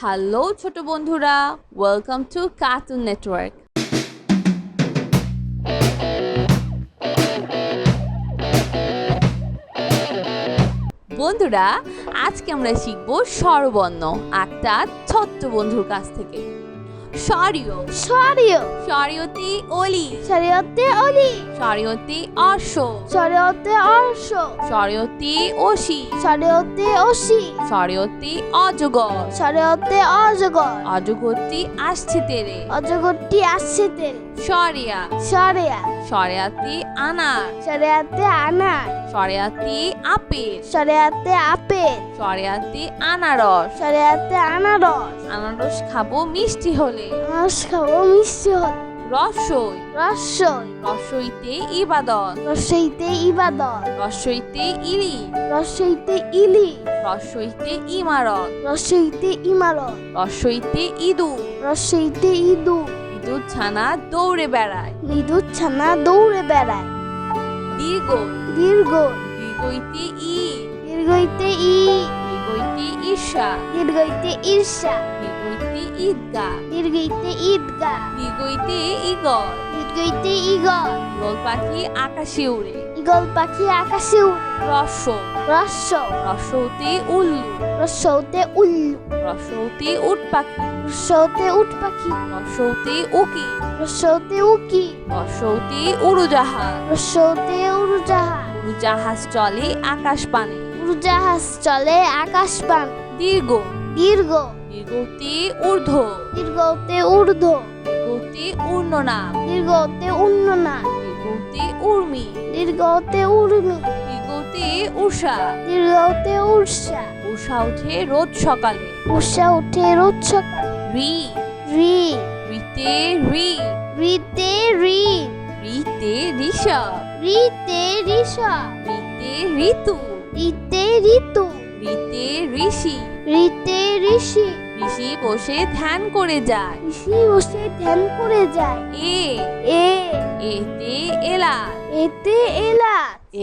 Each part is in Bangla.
হ্যালো ছোট বন্ধুরা, ওয়েলকাম টু কার্টুন নেটওয়ার্ক। বন্ধুরা, আজকে আমরা শিখব স্বরবর্ণ একটা ছোট্ট বন্ধুর কাছ থেকে। সরিয় সরিয় সরিয়তি অলি সরিয়তে অলি সরিয়তি অর্শ সরিয়তে অর্শ সরিয়তি অসি সরিয়তে অসি সরিয়তি অজগর সরিয়তে অজগর অজগরটি আসছে তেরে অজগরটি আসছে তেরে সরিয়া সরিয়া সরিয়াতি আনার সরিয়াতে আনার সরিয়াতি আপেল সরিয়াতে আপেল সরিয়াতি আনারস সরিয়াতে আনারস আনারস খাবো মিষ্টি হলে আনারস খাবো মিষ্টি হল রসই রসই রসইতে ইবাদত রসইতে ইবাদত রসইতে ইলি রসইতে ইলি রসইতে ইমারত রসইতে ইমারত রসইতে ইঁদুর রসইতে ইঁদুর ইঁদুর ছানা দৌড়ে বেড়ায় ইঁদুর ছানা দৌড়ে বেড়ায় দীর্ঘ দীর্ঘ দীর্ঘইতে ই দীর্ঘইতে ই দীর্ঘইতে ঈর্ষা দীর্ঘইতে ঈর্ষা দীর্ঘইতে ঈদগা দীর্ঘইতে ঈদগা দীর্ঘইতে ইগল দীর্ঘইতে ইগল ইগল পাখি আকাশে উড়ে ইগল পাখি আকাশে উড়ে রস রস্য রসৌতে উল্লু রস্যতে উল্লু রসৌতে উট পাখি রস্যতে উট পাখি রসৌতে উকি রস্যতে উকি রসৌতে উড়োজাহাজ রস্যতে উড়োজাহাজ উড়োজাহাজ চলে আকাশ পানে উড়োজাহাজ চলে আকাশ পান দীর্ঘ দীর্ঘ দীর্ঘতে ঊর্ধ্ব দীর্ঘতে ঊর্ধ্ব দীর্ঘতে উর্ণনাম দীর্ঘতে উন্ননা দীর্ঘতে উর্মি দীর্ঘতে উর্মি দীর্ঘতে উষা দীর্ঘতে উর্ষা উষা উঠে রোজ সকালে উষা উঠে রোজ সকাল রি রি রিতে রি রিতে রি রিতে ঋষভ রিতে ঋষভ রিতে ঋতু রিতে ঋতু রিতে ঋষি রিতে ঋষি ঋষি বসে ধ্যান করে যায় ঋষি বসে ধ্যান করে যায় এ এ এতে এলা এতে এলা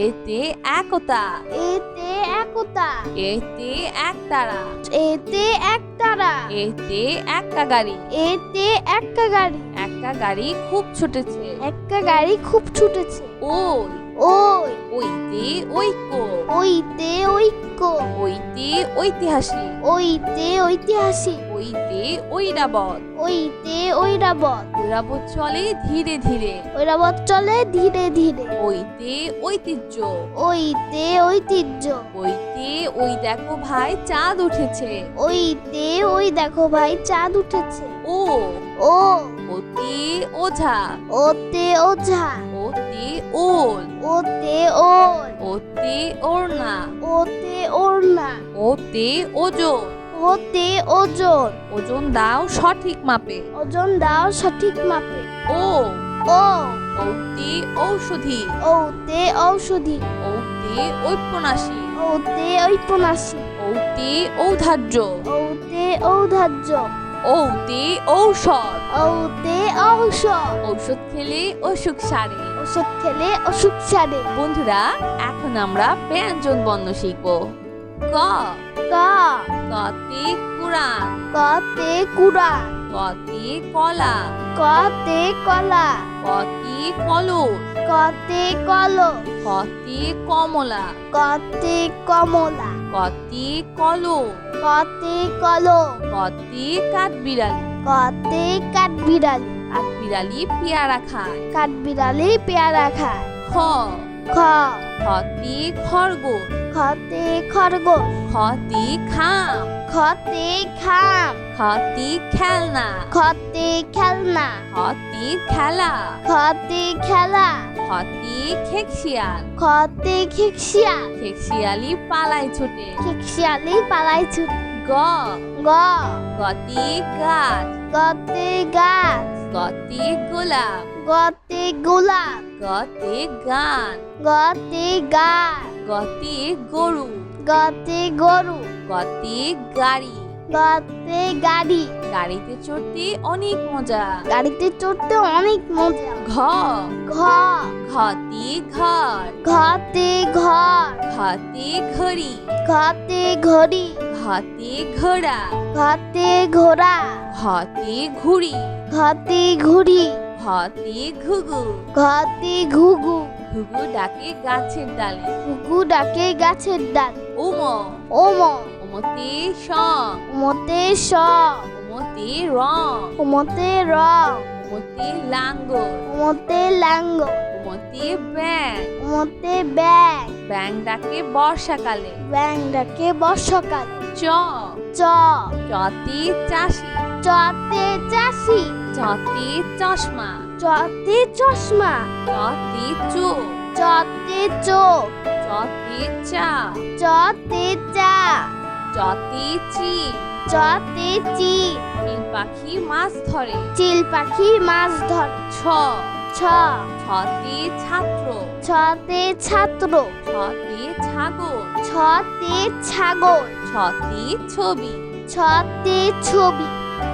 এতে একতা এতে একতা এতে একতারা এতে একতারা এতে একা গাড়ি এতে একটা গাড়ি একা গাড়ি খুব ছুটেছে একটা গাড়ি খুব ছুটেছে ওই ওই ওইতে ঐক্য ওইতে ঐক্য ওইতে ঐতিহাসিক ওইতে ঐতিহাসিক ওইতে ঐরাবত ওইতে ঐরাবত ঐরাবত চলে ধীরে ধীরে ঐরাবত চলে ধীরে ধীরে ওইতে ঐতিহ্য ওইতে ঐতিহ্য ওইতে ওই দেখো ভাই চাঁদ উঠেছে ওইতে ওই দেখো ভাই চাঁদ উঠেছে ও ও ওতে ওঝা ওতে ওঝা ওতে ওল ওতে ওল ওতে ওড়না ওতে ওড়না ওতে ওজন ওতে ওজন ওজন দাও সঠিক মাপে ওজন দাও সঠিক মাপে ও ও ওতে ঔষধি ওতে ঔষধি ওতে ঔপন্যাসী ওতে ঔপন্যাসী ওতে ঔদার্য ওতে ঔদার্য ওতে ঔষধ ওতে ঔষধ ঔষধ খেলে অসুখ সারে ওষুধ খেলে অসুখ সারে বন্ধুরা, এখন আমরা ব্যঞ্জন বর্ণ শিখব। ক ক কতে কুরআন কতে কুরআন কতে কলা কতে কলা কতে কলস কতে কলস কতে কমলা কতে কমলা কতে কলম কতে কলম কতে কাঠবিড়ালি কতে কাঠবিড়ালি কাঠবিড়ালি পেয়ারা খায় কাঠবিড়ালি পেয়ারা খায় খ খ খতে খরগোশ খতে খরগোশ খতে খাম খতে খাম খতে খেলনা খতে খেলনা খতে খেলা খতে খেলা খতে খেকশিয়াল খতে খেকশিয়াল খেকশিয়ালি পালায় ছুটে খেকশিয়ালি পালাই ছুটে গ গ গতে গাছ গতে গাছ গতে গোলাপ গতে গোলাপ গতে গান গতে গাছ গতে গরু গতে গরু গতে গাড়ি গতে গাড়ি গাড়িতে চড়তে অনেক মজা গাড়িতে চড়তে অনেক মজা ঘ ঘ ঘতে ঘর ঘতে ঘর ঘতে ঘড়ি ঘতে ঘড়ি ঘতে ঘোড়া ঘতে ঘোড়া ঘতে ঘুড়ি ঘতে ঘুড়ি ঘতে ঘুঘু ঘতে ঘুঘু ঘুঘু ডাকে গাছের ডালে ঘুঘু ডাকে গাছের ডাল উম ওম উমতে স মতে স উমতে রং মতে রং উমতে লাঙ্গল মতে লাঙ্গ উমতে ব্যাং মতে ব্যাং ব্যাং ডাকে বর্ষাকালে ব্যাং ডাকে বর্ষাকাল চ চ চতে চাষি চতে চাষি চতে চশমা চতে চশমা চতে চোখ চতে চোখ চতে চা চতে চা চতে চি চতে চি চিল পাখি মাছ ধরে চিল পাখি মাছ ধর ছ ছ ছতে ছাত্র ছতে ছাত্র ছতে ছাগল ছতে ছাগল ছতে ছবি ছতে ছবি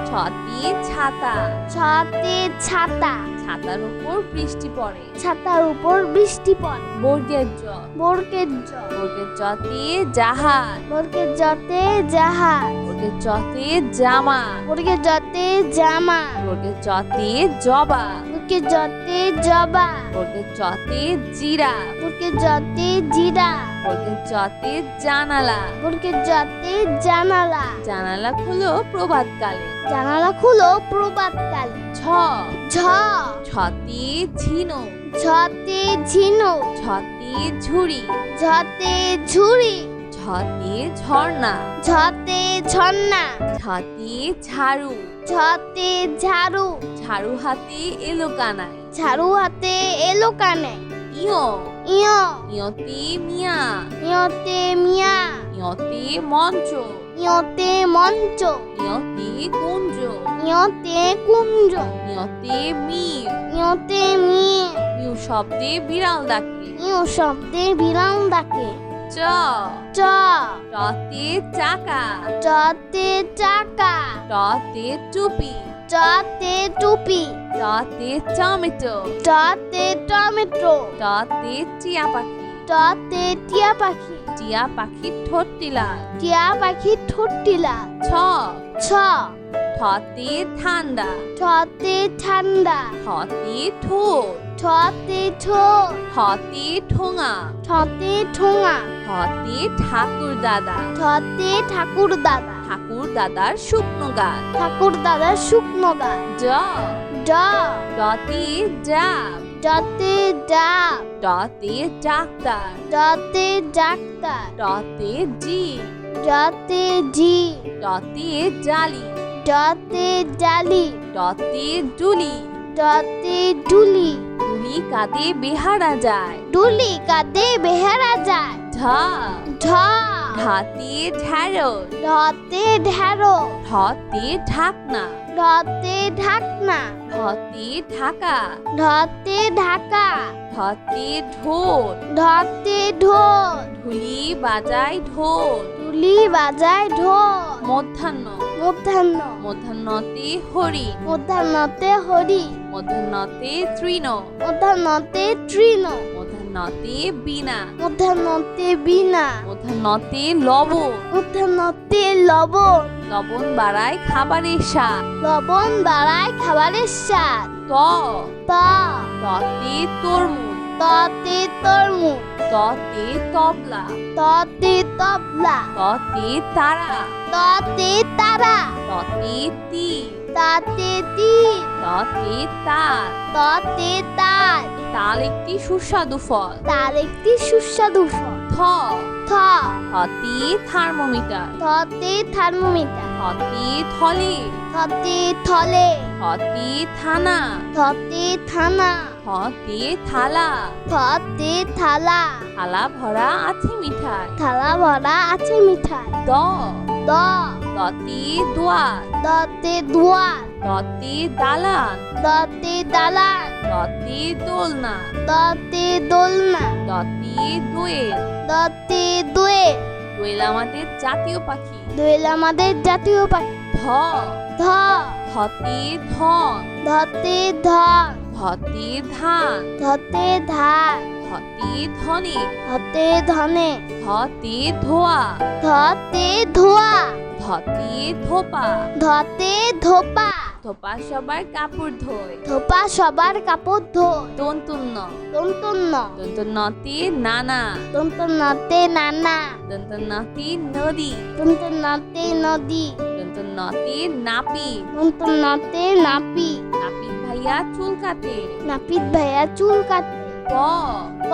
ছতে ছাতা ছতে ছাতা ছাতার উপর বৃষ্টি পড়ে ছাতার উপর বৃষ্টি পড়ে বর্গের জ বর্গের জ বর্গের জতে জাহাজ বর্গের জতে জাহাজ বর্গের জতে জামা বর্গের জতে জামা বর্গের জতে জবা বর্গের জতে জবা বর্গের জতে জিরা বর্গের জতে জিরা বর্গের জতে জানালা বর্গের জতে জানালা জানালা খুলো প্রভাতকালে জানালা খুলো প্রভাতকালে ছ ঝ ছতে ঝিনুক ঝতে ঝিনুক ছতে ঝুড়ি ঝতে ঝুড়ি ছতে ঝর্ণা ঝতে ঝর্ণা ছতে ঝাড়ু ঝতে ঝাড়ু ঝাড়ু হাতে এলো কানায় ঝাড়ু হাতে এলো কানে ইয় ইয় ইয়তে মিয়া ইয়তে মিয়া ইয়তে মঞ্চ ইয়তে মঞ্চ ইয়তে কুঞ্জ ইয়তে কুঞ্জ ইয়তে মিউ ইয়তে মিয়ে মিউ শব্দে বিড়াল ডাকে ইয় শব্দে বিরাম ডাকে চ চ টতে চাকা চতে চাকা টতে টুপি চতে টুপি টতে টমেটো চতে টমেটো টতে টিয়া পাখি চতে টিয়া পাখি টিয়া পাখির ঠোঁটটি লাল টিয়া পাখি ঠোঁটিলা ছ ছ ঠতে ঠান্ডা ছতে ঠান্ডা ঠতে ঠোঁট ছতে ঠোঁট ঠতে ঠোঙা ছতে ঠোঙা ঠতে ঠাকুর দাদা ছতে ঠাকুর দাদা ঠাকুর দাদার শুকনো গাছ ঠাকুর দাদার শুকনো গাছ জ ড ডতে ডাব ডতে ডাব ডতে ডাক্তার ডতে ডাক্তার ডতে জি ডতে জি ডতে জালি ডতে ডালি ডতে ডুলি ডতে ডুলি ডুলি কাঁধে বেহারা যায় ডুলি কাঁধে বেহারা যায় ঢ ঢ ঢাতে ঢেঁড়স ঢতে ঢেঁড়ো ঢতে ঢাকনা ঢতে ঢাকনা ঢতে ঢাকা ঢতে ঢাকা ঢতে ঢোল ঢতে ঢোল ঢুলি বাজায় ঢোল ডুলি বাজায় ঢোল মধ্যাহ্ন মধ্যাহ্ন মধ্যাহ্নতে হরিণ মধ্যাহ্নতে হরি মধ্যাহ্নতে তৃণ মধ্যাহ্নতে তৃণ মধ্যাহ্নতে বীণা মধ্যাহ্নতে বীণা মধ্যাহ্নতে লবণ মধ্যাহ্নতে লবণ লবণ বাড়ায় খাবারের স্বাদ লবণ বাড়ায় খাবারের স্বাদ ত ত ততে তরমুজ ততে তরমুজ ততে তবলা ততে তবলা ততে তারা ততে তারা ততে তিল তাতে তীর ততে তাল ততে তাল তাল একটি সুস্বাদু ফল তার একটি সুস্বাদু ফল থ থ থতে থার্মোমিটার থতে থার্মোমিটার থতে থলে থতে থলে থতে থানা থতে থানা থতে থালা থতে থালা থালা ভরা আছে মিঠাই থালা ভরা আছে মিঠাই দ দ দতে দোয়ার দতে দুয়ার দতে দালান দতে দালান দতে দোলনা দতে দোলনা দতে দোয়েল দতে দোয়েল দোয়েল আমাদের জাতীয় পাখি দোয়েল আমাদের জাতীয় পাখি ধ ধ ধতে ধন ধতে ধন ধতে ধান ধতে ধান ধতে ধনে ধতে ধনে ধতে ধোয়া ধতে ধোয়া ধ ধতে ধোপা, ধতে ধোপা, ধোপা সবার কাপড় ধোয়। ধোপা সবার কাপড় ধোয়। দন্তুন্ন, দন্তন্য, দন্তন্নতে নানা, দন্তন্যতে নানা, দন্তন্নতে নদী, দন্তন্যতে নদী, দন্তন্নতে নাপি, দন্তন্যতে নাপি, নাপিত ভাইয়া চুল কাটে। নাপিত ভাইয়া চুল কাটে। প, প,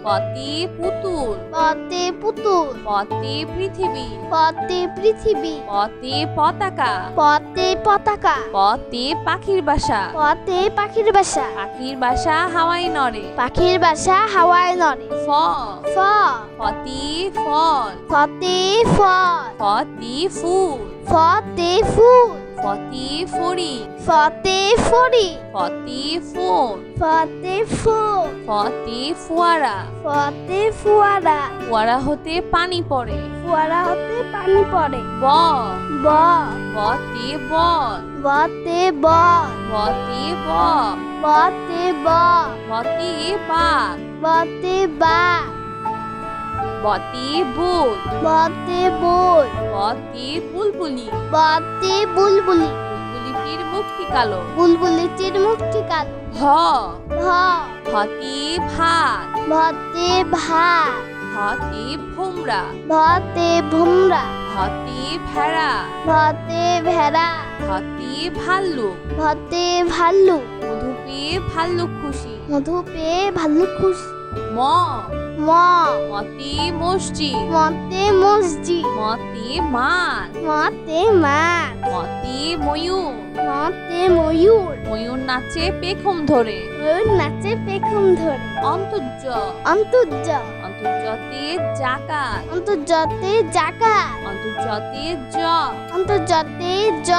পতে পুতুল, পতে পুতুল, পতে পৃথিবী, পতে পৃথিবী, পতে পতাকা, পতে পতাকা, পতে পাখির বাসা, পতে পাখির বাসা, পাখির বাসা হাওয়ায় নড়ে। পাখির বাসা হাওয়ায় নড়ে। ফ, ফ, ফতে ফল, ফতে ফল, ফতে ফুল, ফতে ফুল, ফতে ফড়ি, ফতে ফড়ি, ফতে ফোন, ফতে ফুল, ফতে ফোয়ারা, ফতে ফোয়ারা, ফোয়ারা হতে পানি পড়ে। ফোয়ারা হতে পানি পড়ে। ব, ব, বতে বল, বতে বল, বতে বক, বতে বল, বতে বাঘ, বতে বাঘ, বতে বোল, বতে বই, বতে বুলবুলি, বতে বুলবুলি, বুলবুলিটির মুখটি কালো। বুলবুলিটির মুখটি কালো। হ, ভ, হতে ভাত, ভতে ভাত, হতে ভোমরা, ভতে ভুমরা, হতে ভেড়া, ভতে ভেড়া, হতে ভাল্লুক, ভতে ভাল্লুক, মধু পেয়ে ভাল্লুক খুশি। মধু পেয়ে ভাল্লুক খুশি। ম, ম, মতে মসজিদ, মতে মসজিদ, মতে মাছ, মতে মাছ, মতে ময়ূর, মতে ময়ূর, ময়ূর নাচে পেখম ধরে। ময়ূর নাচে পেখম ধরে। অন্তর্য, অন্তর্য, অন্তর্জতে জাকাত, অন্তর্জতে জাকাত, অন্তর্জতে জ, অন্তর্জতে জ,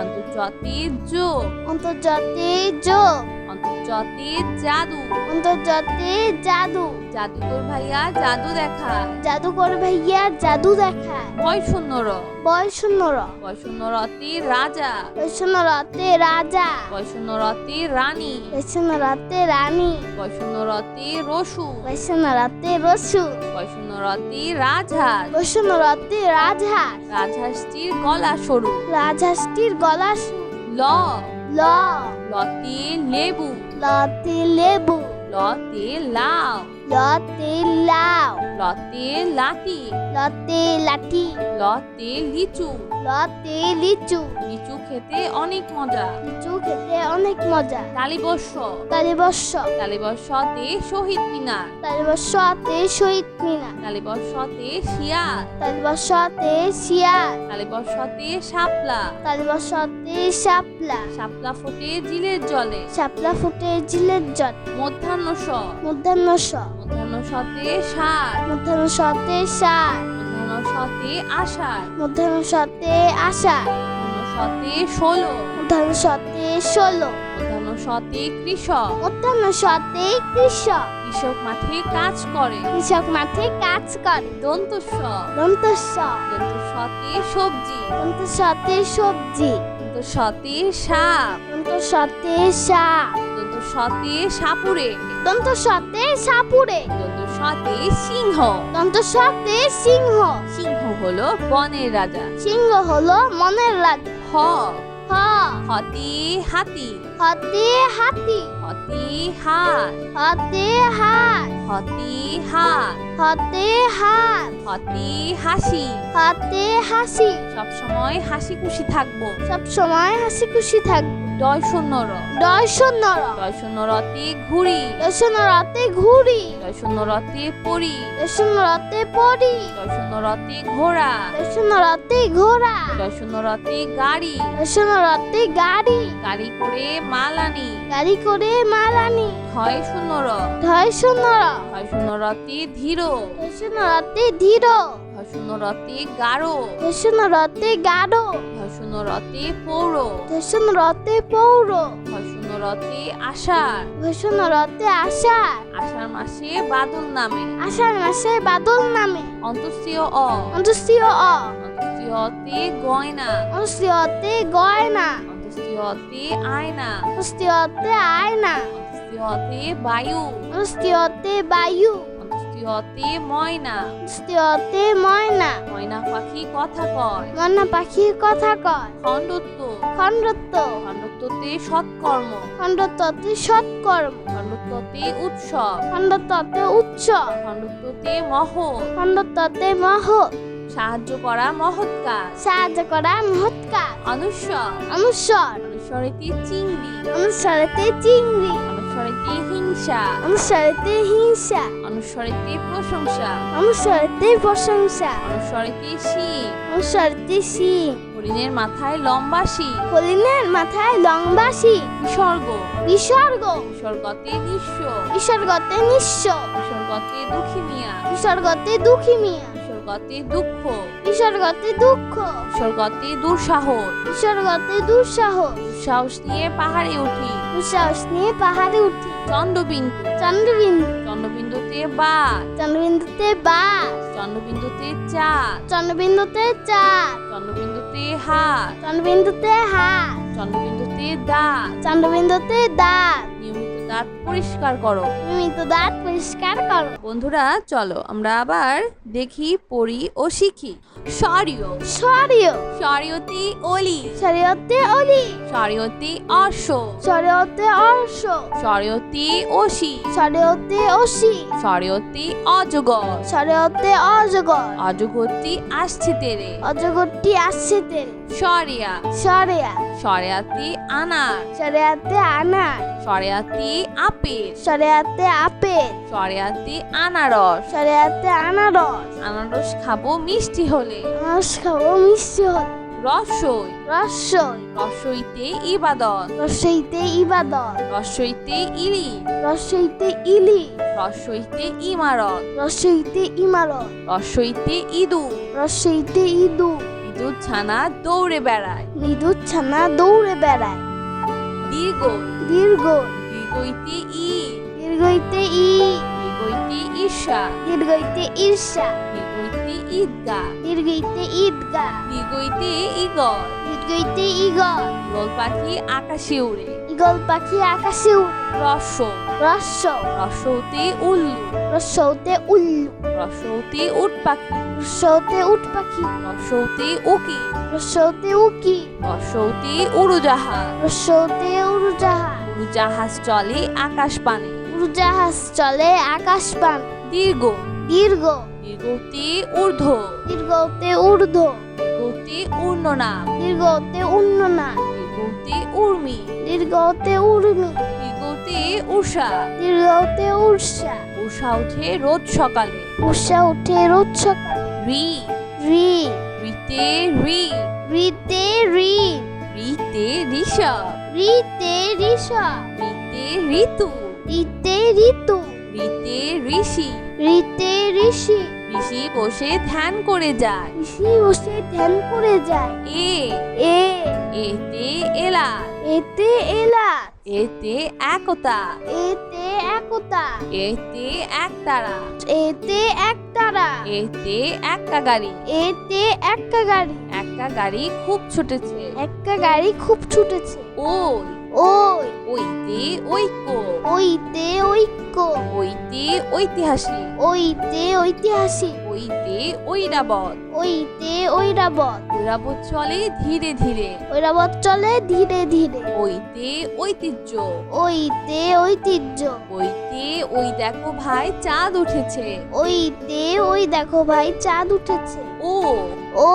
অন্তর্জতে যোগ, অন্তর্জতে যোগ, অন্তর্জতে জাদু, অন্তর্জতে জাদু, জাদুকর ভাইয়া জাদু দেখায়। জাদুকর ভাইয়া জাদু দেখায়। বয় শূন্য র, বয় শূন্য র, বয় শূন্য রতে রাজা, বয় শূন্য রতে রাজা, বয় শূন্য রতে রানী, বয় শূন্য রতে রানী, বয় শূন্য রতে রসু, বয় শূন্য রতে রসু, বয় শূন্য রতে রাজহাঁস, বয় শূন্য রতে রাজহাঁস, রাজহাঁসটির গলা সরু। রাজহাঁসটির গলা ল, ল, লতে লেবু, লতে লেবু, লতে লাউ, লতে লাউ, লতে লাতি, লতে লাঠি, লতে লিচু, লতে লিচু, লিচু খেতে অনেক মজা। লিচু খেতে অনেক মজা। তালিবর্ষ, তালিবর্ষ, তালিবর্ষতে শহীদ মিনার, তালিবর্ষতে শহীদ মিনার, তালিবর্ষতে শিয়াল, তালিবর্ষতে শিয়াল, তালিবর্ষতে শাপলা, তালিবর্ষতে শাপলা, শাপলা ফোটে জিলের জলে। শাপলা ফুটে ঝিলের জল। মধ্যাহ্ন স, মধ্যাহ্ন স, মধ্যাহ্ন সতে ষাট, মধ্যাহ্ন সতে ষাট, মধ্যাহ্ন সতে আষাঢ়, মধ্যাহ্ন সতে আষাঢ়, মধ্যাহ্ন সতে 16, মধ্যাহ্ন সতে 16, মধ্যাহ্ন সতে কৃষক, মধ্যাহ্ন সতে কৃষক, কৃষক মাঠে কাজ করে। কৃষক মাঠে কাজ করে। দন্তস্ব, দন্তস্ব, দন্তস্বতে সবজি, দন্তস্বতে সবজি, দন্তস্বতে সাপ, দন্তস্বতে সাপ, দন্তস্বতে সাপুরে, দন্তস্বতে সাপুরে, দন্তস্বতে সিংহ। দন্তস্বতে সিংহ, সিংহ হলো বনের রাজা। সিংহ হলো মনের রাজা। হ, হ, হতে হাতি, হতে হাতি, হতে হাঁস, হতে হাত, হতে হাত, হতে হাত, হতে হাসি। হতে হাসি, সব সময় হাসি খুশি থাকবো। সব সময় হাসি খুশি থাকবে। ডয় শূন্য র, ডয় শূন্য র, ডয় শূন্য রতে ঘুড়ি, ডয় শূন্য রতে ঘুড়ি, ডয় শূন্য রতে পরি, ডয় শূন্য রতে পরি, ডয় শূন্য রতে ঘোড়া, ডয় শূন্য রতে ঘোড়া, ডয় শূন্য রতে গাড়ি, ডয় শূন্য রতে গাড়ি, গাড়ি করে মাল আনি। গাড়ি করে মাল আনি। ঢয় শূন্য র, ঢয় শূন্য র, ঢয় শূন্য রতে ধীর, ঢয় শূন্য রতে ধীর, ঢয় শূন্য রতে গাঢ়, ঢয় শূন্য রতে গাঢ়, ঢয় শূন্য রতে পৌর, ঢয় শূন্য রতে পৌর, ঢয় শূন্য রতে আষাঢ়, ঢয় শূন্য রতে আষাঢ়, আষাঢ় মাসে বাদল নামে। আষাঢ় মাসে বাদল নামে। অন্তস্তীয় অ, অন্তস্তীয় অ, অন্তস্তীয়তে গয়না, অন্তস্তীয়তে গয়না, অন্তস্তীয়তে আয়না, অন্তস্তীয়তে আয়না, অন্তস্তীয়তে বায়ু, অন্তস্তীয়তে বায়ু, অন্তস্তীয় অতে ময়না, অতে ময়না, ময়না পাখি কথা কয়। ময়না পাখির কথা কয়। খণ্ডত্ব, খণ্ডত্ব, খণ্ডত্বতে সৎকর্ম, খণ্ডত্বতে সৎকর্ম, খণ্ডত্বতে উৎসব, খণ্ডত্বতে উৎসব, খণ্ডত্বতে মহৎ, খণ্ডত্বতে মহৎ, সাহায্য করা মহৎ কাজ। সাহায্য করা মহৎ কাজ। অনুস্বর, অনুস্বর, অনুস্বরেতে চিংড়ি, অনুস্বরেতে চিংড়ি, অনুস্বরেতে হিংসা, অনুস্বরেতে হিংসা, অনুস্বরেতে প্রশংসা, অনুস্বরেতে প্রশংসা, অনুস্বরেতে শিং, অনুস্বরেতে শিং, হরিণের মাথায় লম্বা শিং। হরিণের মাথায় লম্বা শিং। বিসর্গ, বিসর্গ, বিসর্গতে নিঃস্ব, বিসর্গতে নিঃস্ব, বিসর্গতে দুঃখী মিয়া, বিসর্গতে দুঃখী মিয়া, বিসর্গতে দুঃখ, বিসর্গতে দুঃখ, বিসর্গতে দুঃসাহস, বিসর্গতে দুঃসাহস, দুঃসাহস নিয়ে পাহাড়ে উঠি। দুঃসাহস নিয়ে পাহাড়ে উঠি। চন্দ্রবিন্দু, চন্দ্রবিন্দু, চন্দ্রবিন্দুতে বাঘ, চন্দ্রবিন্দুতে বাঘ, চন্দ্রবিন্দুতে চাঁদ, চন্দ্রবিন্দুতে চাঁদ, চন্দ্রবিন্দুতে হাত, চন্দ্রবিন্দুতে হাত, চন্দ্রবিন্দুতে দাঁত। চন্দ্রবিন্দুতে দাঁত। নিয়মিত দাঁত পরিষ্কার করো। নিয়মিত দাঁত পরিষ্কার করো। বন্ধুরা চলো আমরা আবার দেখি, পড়ি ও শিখি। সরিয়, সরিয়, সরিয়তে অলি, শরীয়তে অলি, সরিয়তে অশ্ব, শরীয়তে অর্শ, সরিয়তে অসি, শরীয়তে অসি, সরিয়তে অজগর, শরীয়তে অজগর, অজগরটি আসছে তেরে। অজগরটি আসছে তেল। সরিয়া, সরিয়া, সরিয়াতে আনার, শরীয়তে আনার, সরিয়াতে আপেল, শরীয়তে আপেল, সরিয়াতে আনারস। শরীয়তে আনারস। আনারস খাবো মিষ্টি হলে। আনারস খাবো মিষ্টি হলে। রসই, রসই, রসইতে ইবাদত, রসইতে ইবাদত, রসইতে ইলি, রসইতে ইলি, রসইতে ইমারত, রসইতে ইমারত, রসইতে ইঁদুর, রসইতে ইঁদুর, ইঁদুর ছানা দৌড়ে বেড়ায়। ইঁদুর ছানা দৌড়ে বেড়ায়। দীর্ঘ, দীর্ঘ, দীর্ঘইতে ই, দীর্ঘইতে ই, দীর্ঘইতে ঈর্ষা, দীর্ঘইতে ঈর্ষা, দীর্ঘইতে ঈদগা, দীর্ঘইতে ঈদগা, দীর্ঘইতে ইগল, দীর্ঘইতে ইগল, ইগল পাখি আকাশে উড়ে। ইগল পাখি আকাশে উড়ে। রস্য, রস্য, রস্যতে উল্লু, রস্যতে উল্লু, রস্যতে উট পাখি, রস্যতে উট পাখি, রস্যতে উকি, রস্যতে উকি, রস্যতে উড়োজাহাজ, রস্যতে উড়োজাহাজ, উড়োজাহাজ চলে আকাশ পানে। উড়োজাহাজ চলে আকাশ পান। দীর্ঘ, দীর্ঘ, দীর্ঘতে ঊর্ধ্ব, দীর্ঘতে ঊর্ধ্ব, দীর্ঘতে উর্ণনাম, দীর্ঘতে উন্ননা, দীর্ঘতে উর্মি, দীর্ঘতে উর্মি, দীর্ঘতে উষা, দীর্ঘতে উর্ষা, উষা ওঠে রোজ সকালে। উষা উঠে রোজ সকালে। রি, রি, রিতে রি, রিতে রি, রিতে ঋষভ, রিতে ঋষভ, রিতে ঋতু, রিতে ঋতু, রিতে ঋষি, রিতে ঋষি, ঋষি বসে ধ্যান করে যায়। ঋষি বসে ধ্যান করে যায়। এ, এ, এতে এলা, এতে এলাচ, এতে একতা, এতে একতা, এতে একতারা, এতে একতারা, এতে একা গাড়ি, এতে একটা গাড়ি, একটা গাড়ি খুব ছুটেছে। একটা গাড়ি খুব ছুটেছে। ওই, ওই, ওইতে ঐক্য, ওইতে ঐক্য, ওইতে ঐতিহাসিক, ওইতে ঐতিহাসিক, ওইতে ঐরাবত, ওইতে ঐরাবত, ঐরাবত চলে ধীরে ধীরে। ঐরাবত চলে ধীরে ধীরে। ওইতে ঐতিহ্য, ওইতে ঐতিহ্য, ওইতে ওই দেখো ভাই চাঁদ উঠেছে। ওইতে ওই দেখো ভাই চাঁদ উঠেছে। ও, ও,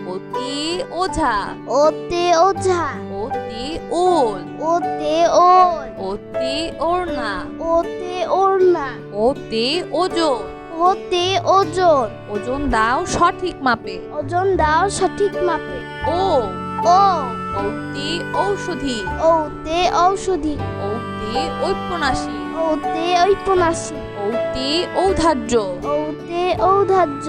ওতে ওঝা, ওতে ওঝা, ওতে ওল, ওতে ওল, ওতে ওড়না, ওতে ওড়না, ওতে ওজন, ওতে ওজন, ওজন দাও সঠিক মাপে। ওজন দাও সঠিক মাপে। ও, ও, ওতে ঔষধি, ওতে ঔষধি, ওতে ঔপন্যাসী, ওতে ঔপন্যাসী, ওতে ঔদার্য, ওতে ঔদার্য,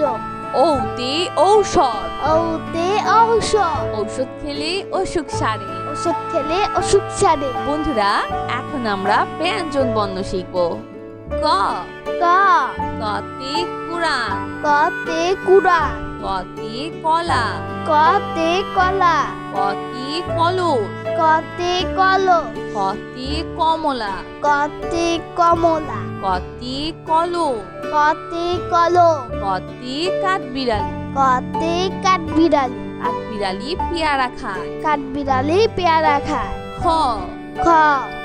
ওতে ঔষধ, ওতে ঔষধ, ঔষধ খেলে অসুখ সারে। ওষুধ খেলে অসুখ সারে। বন্ধুরা এখন আমরা ব্যঞ্জন বর্ণ শিখব। ক, ক, কতে কুরআন, কতে কুরআন, কতে কলা, কতে কলা, কতে কলস, কতে কলস, কতে কমলা, কতে কমলা, কতে কলম। কতে কলম। কতে কাঠবিড়ালি। কতে কাঠবিড়ালি। কাঠবিড়ালি পেয়ারা খায়। কাঠবিড়ালি পেয়ারা খায়। খ খ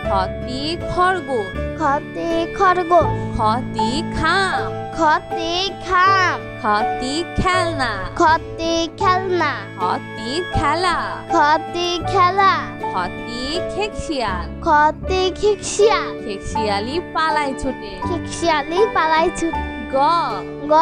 খতে খরগোশ। খতে খরগোশ। খতে খাম। খতে খাম। খতে খেলনা। খতে খেলনা। খতে খেলা। খতে খেলা। খতে খেকশিয়াল। খতে খেকশিয়াল। খেকশিয়ালি পালায় ছোটে। খেকশিয়ালি পালাই ছুটে। গ গ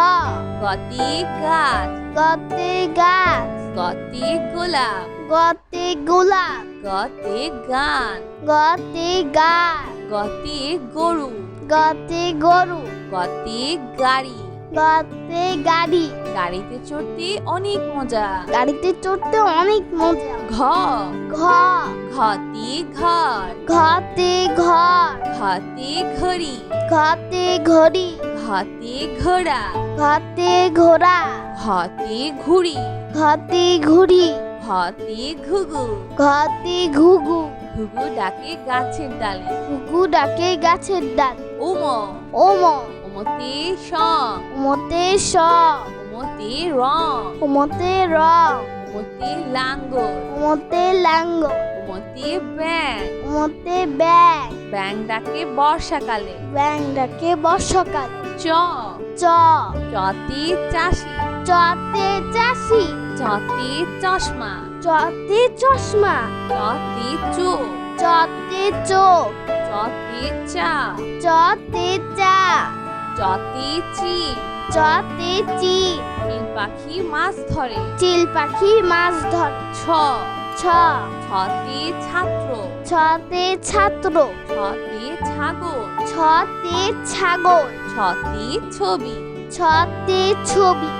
গতে গাছ। গতে গাছ। গতে গোলাপ। গতে গোলাপ। গতে গান। গতে গাছ। গতে গরু। গতে গরু। গতে গাড়ি। গতে গাড়ি। গাড়িতে চড়তে অনেক মজা। গাড়িতে চড়তে অনেক মজা। ঘ ঘ ঘতে ঘর। ঘতে ঘর। ঘতে ঘড়ি। ঘতে ঘড়ি। ঘতে ঘোড়া। ঘতে ঘোড়া। ঘতে ঘুড়ি। ঘতে ঘুড়ি। ঘতে ঘুঘু। ঘতে ঘুঘু। ঘুঘু ডাকে গাছের ডালে। ঘুঘু ডাকে গাছের ডাল। ওম ওম ওমতে সং। ওমতে স। ওমতে রং। ওমতে রং। ওমতে লাঙ্গল। ওমতে লাঙ্গ। ওমতে ব্যাং। ওমতে ব্যাং। ব্যাং ডাকে বর্ষাকালে। ব্যাং ডাকে বর্ষাকাল। চ চ চতে চাষি। চতে চাষি। চতে চশমা। চতে চশমা। চতে চোখ। চতে চোখ। চতে চা। চতে চা। চতে চিল। চতে চিল। চিল পাখি মাছ ধরে। চিল পাখি মাছ ধরে। ছ ছ ছতে ছাত্র। ছতে ছাত্র। ছতে ছাগল। ছতে ছাগল। ছতে ছবি। ছতে ছবি।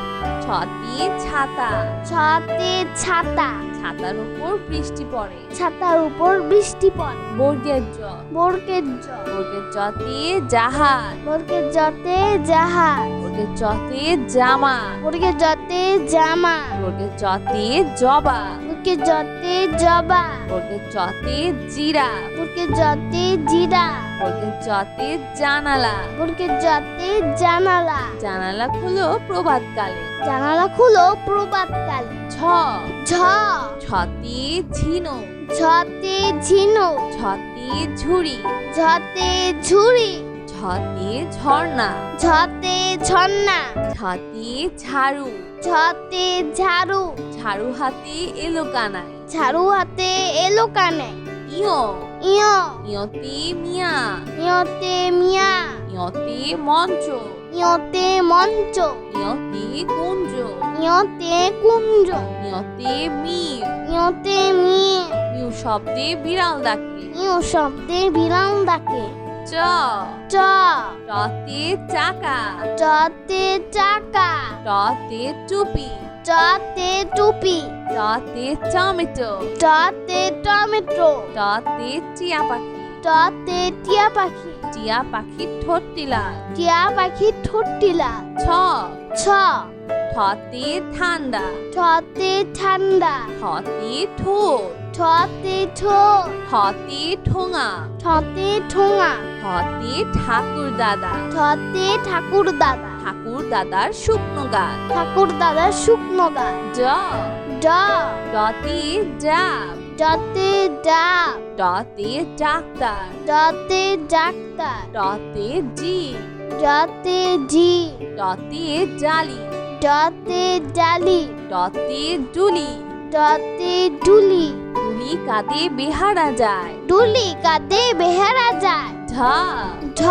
ছতে ছাতা। ছতে ছাতা। ছাতার উপর বৃষ্টি পড়ে। ছাতার উপর বৃষ্টি পড়ে। বর্গের জ। বর্গের জ। বর্গের জতে জাহাজ। বর্গের জতে জাহাজ। বর্গের জতে জামা। বর্গের জতে জামা। বর্গের জতে জবা। বর্গের জতে জবা। বর্গের জতে জিরা। বর্গের জতে জিরা। বর্গের জতে জানালা। বর্গের জতে জানালা। জানালা খুলো প্রভাতকালে। জানালা খুলো প্রভাতকালে। ছ ঝ ছতে ঝিনুক। ঝতে ঝিনুক। ছতে ঝুড়ি। ঝতে ঝুড়ি। ছতে ঝর্ণা। ঝতে ঝর্ণা। ছতে ঝাড়ু। ঝতে ঝাড়ু। ঝাড়ু হাতে এলো কানায়। ঝাড়ু হাতে এলো কানে। ইয় ইয় ইয়তে মিয়া। ইয়তে মিয়া। ইয়তে মঞ্চ। ইয়তে মঞ্চ। ইয়তে কুঞ্জ। ইয়তে কুঞ্জ। ইয়তে মিউ। ইয়তে মিয়ে। মিউ শব্দে বিড়াল ডাকে। ইয় শব্দে বিড়াল ডাকে। চ চ টতে চাকা। চতে চাকা। টতে টুপি। চতে টুপি। টতে টমেটো। চতে টমেটো। টতে টিয়া পাখি। চতে টিয়া পাখি। টিয়া পাখির ঠোঁটটি লাল। টিয়া পাখি ঠোঁটটিলা। ছ ছ ঠতে ঠান্ডা। ঠতে ঠান্ডা। ঠতে ঠোঁট। ঠতে ঠোঁট। ঠতে ঠোঙা। ঠতে ঠোঙা। ঠতে ঠাকুর দাদা। ঠতে ঠাকুর দাদা। ঠাকুর দাদার শুকনো গাছ। ঠাকুর দাদার শুকনো গাছ। জ ড ডতে ডাব। ডতে ডাব। ডতে ডাক্তার। ডতে ডাক্তার। ডতে জি। ডতে জি। ডতে ডালি। ডতে ডালি। ডতে ডুলি। ডতে ডুলি। ডুলি কাঁধে বেহারা যায়। ডুলি কাঁধে বেহারা যায়। ঢা ঢ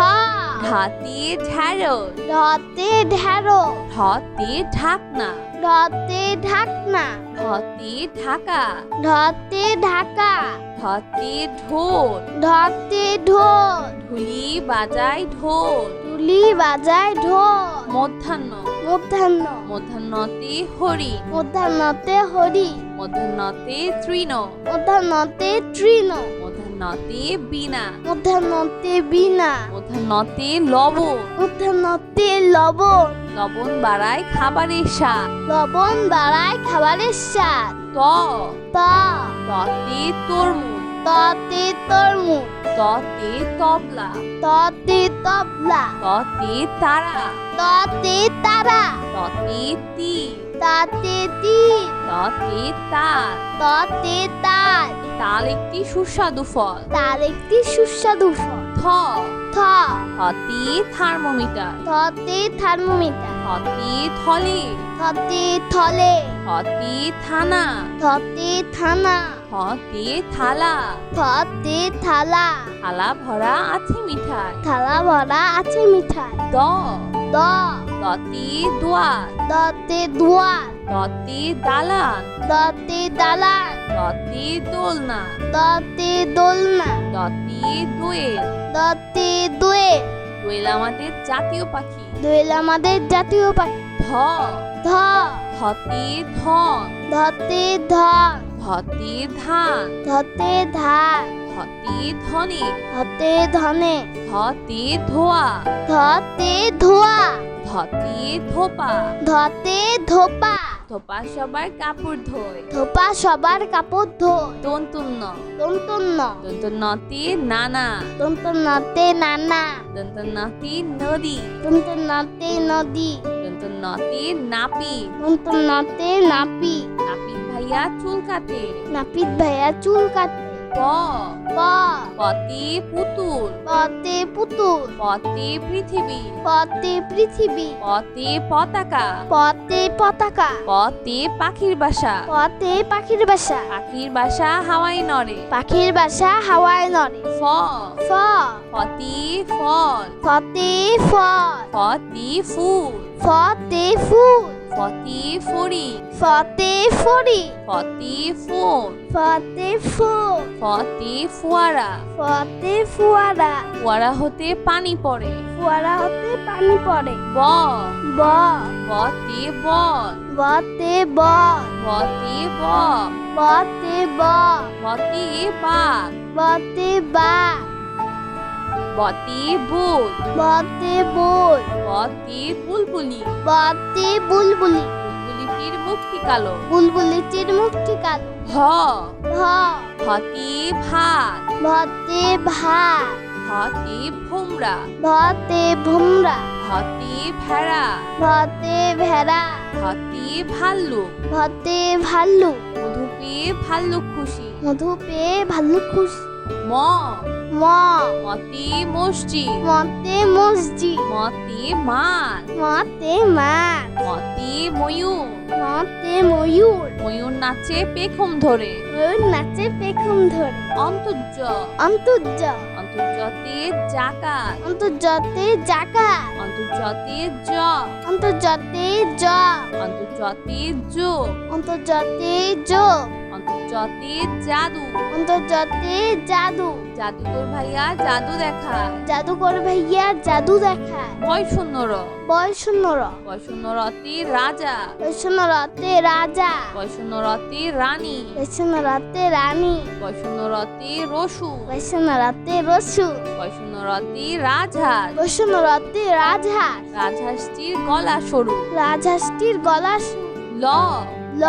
ঢাতে ঢ্যাঁড়স। ঢতে ঢেঁড়ো। ঢতে ঢাকনা। ঢতে ঢাকনা। ঢতে ঢাকা। ঢতে ঢাকা। ঢতে ঢোল। ঢতে ঢোল। ঢুলি বাজায় ঢোল। ডুলি বাজায় ঢোল। মধ্যাহ্ন। মধ্যাহ্ন। মধ্যাহ্নতে হরিণ। মধ্যাহ্নতে হরি। মধ্যাহ্নতে তৃণ। মধ্যাহ্নতে তৃণ। মধ্যাহ্নতে বীণা। মধ্যাহ্নতে বীণা। মধ্যাহ্নতে লবণ। মধ্যাহ্নতে লবণ। লবণ বাড়ায় খাবারের স্বাদ। লবণ বাড়ায় খাবারের স্বাদ। ত ত ততে তরমুজ। ততে তরমুজ। ততে তবলা, ততে তবলা, ততে তারা, ততে তারা, ততে তীর, তাতে তীর, ততে তাল। ততে তাল। তাল একটি সুস্বাদু ফল। তার একটি সুস্বাদু ফল। থ, থ, থতে থার্মোমিটার, থতে থার্মোমিটার, থতে থলে, থতে থলে, থতে থানা, থতে থানা, থতে থালা, থতে থালা, থালা ভরা আছে মিঠাই। থালা ভরা আছে মিঠাই। দ, দ, দতে দোয়ার, দতে দুয়ার, দতে দালান, দতে দালান, দতে দোলনা, দতে দোলনা, দতে দোয়েল। দতে দোয়েল। দোয়েল আমাদের জাতীয় পাখি। দোয়েল আমাদের জাতীয় পাখি। ধ, ধ, ধতে ধন, ধতে ধন, ধতে ধান, ধতে ধান, ধতে ধনে, ধতে ধনে, ধতে ধোয়া, ধতে ধোয়া, ধতে ধোপা। ধতে ধোপা। ধোপা সবার কাপড় ধোয়। ধোপা সবার কাপড় ধোয়। দন্তুন্ন, দন্তন্য, দন্তন্নতে নানা, দন্তন্যতে নানা, দন্তন্নতে নদী, দন্তন্যতে নদী, দন্তন্নতে নাপি, দন্তন্যতে নাপি, নাপিত ভাইয়া চুল কাটে। নাপিত ভাইয়া চুল কাটে। প, প, পতে পুতুল, পতে পুতুল, পতে পৃথিবী, পতে পৃথিবী, পতে পতাকা, পতে পতাকা, পতে পাখির বাসা, পতে পাখির বাসা, পাখির বাসা হাওয়ায় নড়ে। পাখির বাসা হাওয়ায় নড়ে। ফ, ফ, ফতে ফল, ফতে ফল, ফতে ফুল, ফতে ফুল, ফতে ফড়ি, ফতে ফড়ি, ফতে ফোন, ফতে ফুল, ফতে ফোয়ারা, ফতে ফুয়ারা, ফোয়ারা হতে পানি পড়ে। ফুয়ারা হতে পানি পড়ে। ব, ব, বতে বল, বতে বল, বতে বক, বতে বল, বতে বাঘ, বতে বাঘ, বতে বোল, বতে বই, বতে বুলবুলি, বতে বুলবুলি, বুলবুলিটির মুক্তি কালো। বুলবুলিটির মুখটি কালো। ভ, ভ, ভতে ভাত, ভতে ভাত, ভতে ভোমরা, ভতে ভুমরা, ভতে ভেড়া, ভতে ভেড়া, ভতে ভাল্লুক, ভতে ভাল্লুক, মধু পেয়ে ভাল্লুক খুশি। মধু পেয়ে ভাল্লুক খুশি। ম, ম, মতে মসজিদ, মতে মসজিদ, মতে মান, মতে মাছ, মতে ময়ূর, মতে ময়ূর, ময়ূর নাচে পেখম ধরে। ময়ূর নাচে পেখম ধরে। অন্তর্য, অন্তর্য, অন্তর্জতে জাকাত, অন্তর্জতে জাকা, অন্তর্জতে জ, অন্তর্জতে জ, অন্তর্জতে যোগ, অন্তর্জতে যোগ, অন্তর্জতে জাদু, অন্তর্জতে জাদু, জাদুকর ভাইয়া জাদু দেখায়। জাদুকর ভাইয়া জাদু দেখায়। ভয় শূন্য র, বয় শূন্য র, ভয় শূন্য রতে রাজা, বয় শূন্য রতে রাজা, ভয় শূন্য রতে রানী, বয় শূন্য রতে রানী, ভয় শূন্য রতে রসু, বয় শূন্য রতে রসু, ভয় শূন্য রতে রাজহাঁস, বয় শূন্য রতে রাজহাঁস, রাজহাঁসটির গলা সরু। রাজহাঁসটির গলা ল, ল,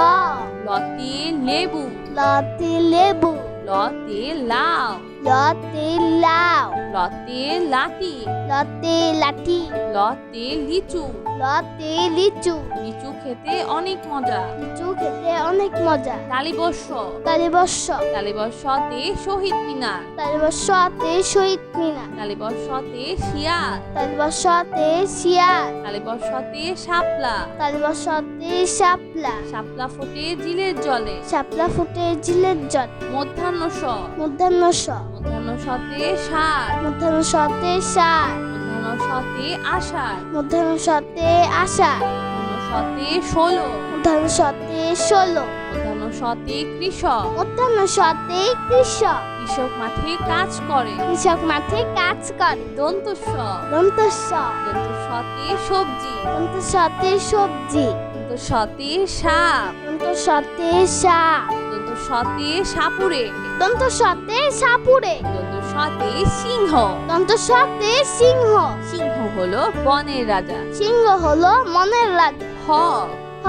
লতে লেবু, লতে লেবু, লতে লাউ, লতে লাউ, লতে লাতি, লতে লাঠি, লতে লিচু, লতে লিচু, লিচু খেতে অনেক মজা। লিচু খেতে অনেক মজা। তালিবর্ষ, তালিবর্ষ, তালিবর্ষতে শহীদ মিনার, তালিবর্ষতে শহীদ মিনার, তালিবর্ষতে শিয়াল, তালিবর্ষতে শিয়াল, তালিবর্ষতে শাপলা, তালিবর্ষতে শাপলা, শাপলা ফোটে জিলের জলে। শাপলা ফুটে ঝিলের জল। মধ্যাহ্ন স, মধ্যাহ্ন স, মধ্যাহ্ন সতে ষাট, মধ্যাহ্ন সতে ষাট, মধ্যাহ্ন সতে আষাঢ়, মধ্যাহ্ন সতে আষাঢ়, মধ্যাহ্ন সতে 16, মধ্যাহ্ন সতে 16, মধ্যাহ্ন সতে কৃষক, মধ্যাহ্ন সতে কৃষক, কৃষক মাঠে কাজ করে। কৃষক মাঠে কাজ করে। দন্ত স, দন্ত স, দন্ত সতে সবজি, দন্ত সতে সবজি, দন্ত সতে সাপ, দন্ত সতে সাপ, দন্ত সতে সাপুরে, দন্ত সতে সাপুরে, দন্ত সতে সিংহ। দন্ত সতে সিংহ, সিংহ হলো বনের রাজা। সিংহ হলো মনের রাজা। হ, হ,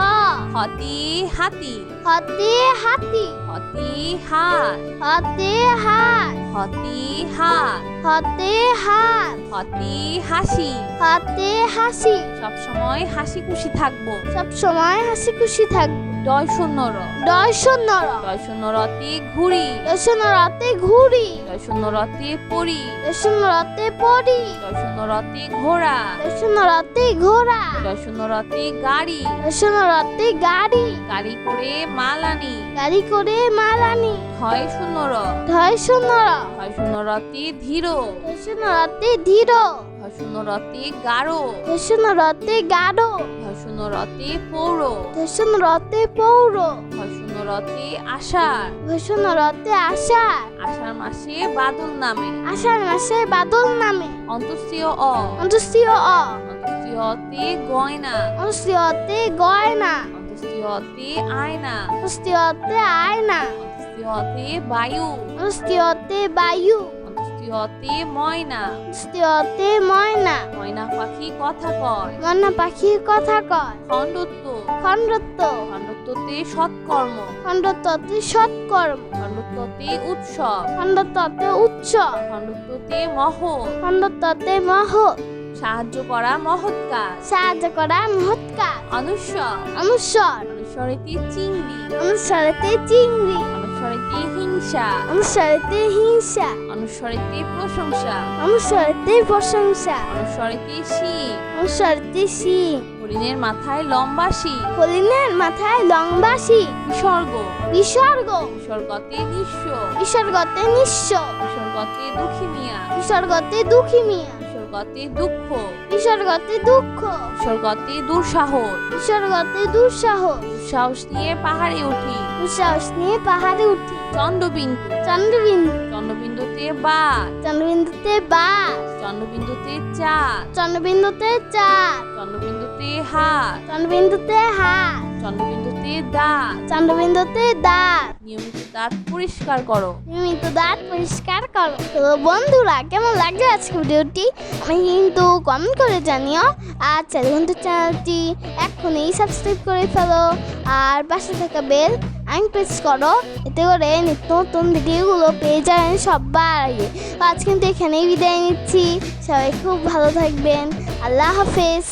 হতে হাতি, হতে হাতি, হ হতি হাত হতে হাত হতি হাত হতে হাত হতি হাসি হতে হাসি সব সময় হাসি খুশি থাকবো সব সময় হাসি খুশি থাকবো ডয় শূন্য র ডয় শূন্য র ডয় শূন্য রতে ঘুড়ি ডয় শূন্য রতে ঘুড়ি ডয় শূন্য রতে পরি ডয় শূন্য রতে পড়ি ডয় শূন্য রতে ঘোড়া ডয় শূন্য রতে ঘোড়া ডয় শূন্য রতে গাড়ি ডয় শূন্য রতে গাড়ি গাড়ি করে মাল আনি গাড়ি করে মাল আনি হয় শূন্য র ঢয় শূন্য র হয় শূন্য রতে ধীর ডয় শূন্য রতে ধীর হয় শূন্য রতে গাঢ় ডয় শূন্য রতে গাঢ় হয় শূন্য রতে পৌর ডয় শূন্য রতে পৌর হয় শূন্য রতে আষাঢ় ডয় শূন্য রতে আষাঢ় আষাঢ় মাসে বাদল নামে আষাঢ় মাসে বাদল নামে অন্তস্তীয় অ অন্তস্তীয় অ অন্তস্তীয়তে গয়না অন্তস্তীয়তে গয়না অন্তস্তীয়তে আয়না অন্তস্তীয়তে আয়না অন্তস্তীয়তে বায়ু অন্তস্তীয়তে বায়ু অন্তস্তীয়তে ময়না অন্তস্তীয়তে ময়না ময়না পাখি কথা কয় ময়না পাখির কথা কয় খণ্ডত্ব খণ্ডত্ব খণ্ডত্বতে সৎকর্ম খণ্ডত্বতে সৎকর্ম খণ্ডত্বতে উৎসব খণ্ডত্বতে উৎসব খণ্ডত্বতে মহ খণ্ডত্বতে মহৎ সাহায্য করা মহৎ কাজ সাহায্য করা মহৎ কাজ অনুস্বর অনুস্বর অনুস্বরেতে চিংড়ি অনুস্বরেতে চিংড়ি অনুস্বরেতে হিংসা অনুস্বরেতে হিংসা অনুস্বরেতে প্রশংসা অনুস্বরেতে প্রশংসা অনুস্বরেতে শিং অনুস্বরেতে সিং হরিণের মাথায় লম্বা শিং হরিণের মাথায় লম্বা শিং বিসর্গ বিসর্গ বিসর্গতে নিঃস্ব বিসর্গতে নিঃস্ব বিসর্গতে দুঃখী মিয়া বিসর্গতে দুঃখী মিয়া বিসর্গতে দুঃখ বিসর্গতে দুঃখ বিসর্গতে দুঃসাহস বিসর্গতে দুঃসাহস দুঃসাহস নিয়ে পাহাড়ে উঠি দুঃসাহস নিয়ে পাহাড়ে উঠি চন্দ্রবিন্দু চন্দ্রবিন্দু চন্দ্রবিন্দুতে বাঘ চন্দ্রবিন্দুতে বাঘ চন্দ্রবিন্দুতে চাঁদ চন্দ্রবিন্দুতে চাঁদ চন্দ্রবিন্দুতে হাত চন্দ্রবিন্দুতে হাত চন্দ্রবিন্দুতে দাঁত চন্দ্রবিন্দুতে দাঁত নিয়মিত দাঁত পরিষ্কার করো নিয়মিত দাঁত পরিষ্কার করো। তো বন্ধুরা কেমন লাগছে আজকে ভিডিওটি আমি কিন্তু কমেন্ট করে জানিও আর চ্যানেলটি এখনই সাবস্ক্রাইব করে ফেলো আর পাশে থাকা বেল আইকন প্রেস করো, এতে করে নিত্য নতুন ভিডিওগুলো পেয়ে যাবেন সবার আগে। তো আজ কিন্তু এখানেই বিদায় নিচ্ছি, সবাই খুব ভালো থাকবেন, আল্লাহ হাফেজ।